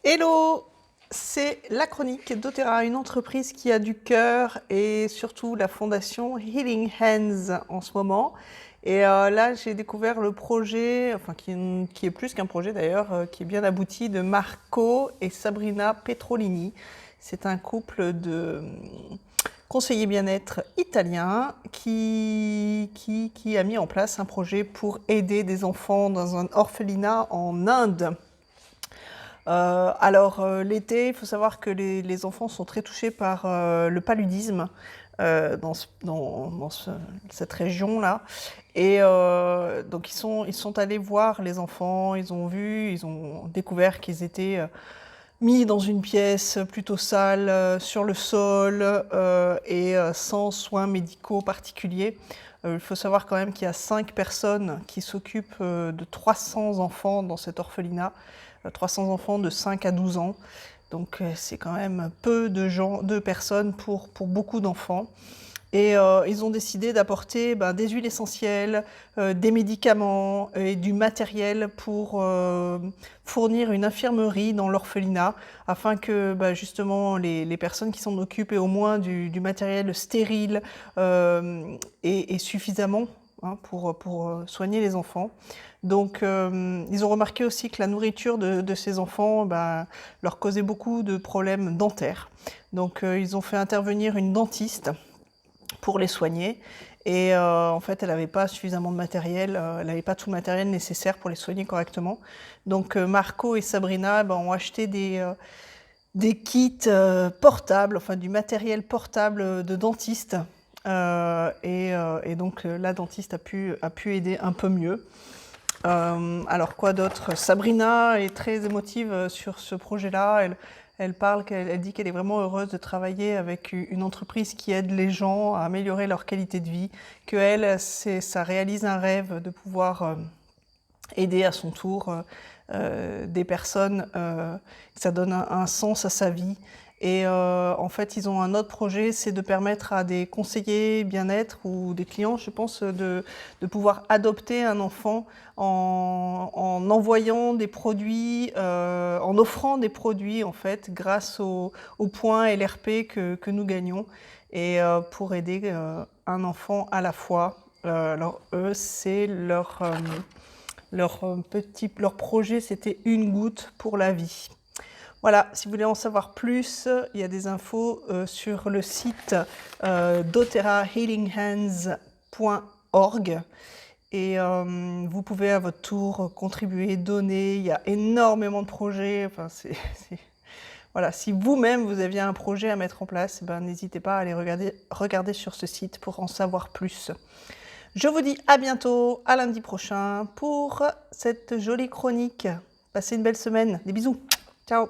Hello, c'est la chronique d'Otera, une entreprise qui a du cœur et surtout la fondation Healing Hands en ce moment. Et là, j'ai découvert le projet, enfin qui est plus qu'un projet d'ailleurs, qui est bien abouti, de Marco et Sabrina Petrolini. C'est un couple de conseillers bien-être italiens qui a mis en place un projet pour aider des enfants dans un orphelinat en Inde. L'été, il faut savoir que les enfants sont très touchés par le paludisme dans cette région-là. Et donc ils sont allés voir les enfants, ils ont découvert qu'ils étaient mis dans une pièce plutôt sale, sur le sol et sans soins médicaux particuliers. Il faut savoir quand même qu'il y a 5 personnes qui s'occupent de 300 enfants dans cet orphelinat, 300 enfants de 5 à 12 ans. Donc c'est quand même peu de personnes pour beaucoup d'enfants. Et ils ont décidé d'apporter des huiles essentielles, des médicaments et du matériel pour fournir une infirmerie dans l'orphelinat afin que justement les personnes qui s'en occupent aient au moins du matériel stérile et suffisamment pour soigner les enfants. Donc ils ont remarqué aussi que la nourriture de ces enfants leur causait beaucoup de problèmes dentaires. Donc ils ont fait intervenir une dentiste pour les soigner. Et en fait, elle n'avait pas suffisamment de matériel, elle n'avait pas tout le matériel nécessaire pour les soigner correctement. Donc Marco et Sabrina ont acheté des kits portables, enfin du matériel portable de dentiste. Et donc la dentiste a pu aider un peu mieux. Alors quoi d'autre? Sabrina est très émotive sur ce projet-là. Elle dit qu'elle est vraiment heureuse de travailler avec une entreprise qui aide les gens à améliorer leur qualité de vie, que ça réalise un rêve de pouvoir aider à son tour des personnes, que ça donne un sens à sa vie. Et en fait, ils ont un autre projet, c'est de permettre à des conseillers bien-être ou des clients, je pense, de pouvoir adopter un enfant en envoyant des produits, en offrant des produits, en fait, grâce aux points LRP que nous gagnons, et pour aider un enfant à la fois. Alors eux, c'est leur projet, c'était une goutte pour la vie. Voilà, si vous voulez en savoir plus, il y a des infos sur le site doterahealinghands.org et vous pouvez à votre tour contribuer, donner. Il y a énormément de projets. Enfin, voilà, si vous-même vous aviez un projet à mettre en place, n'hésitez pas à aller regarder sur ce site pour en savoir plus. Je vous dis à bientôt, à lundi prochain pour cette jolie chronique. Passez une belle semaine. Des bisous. Ciao.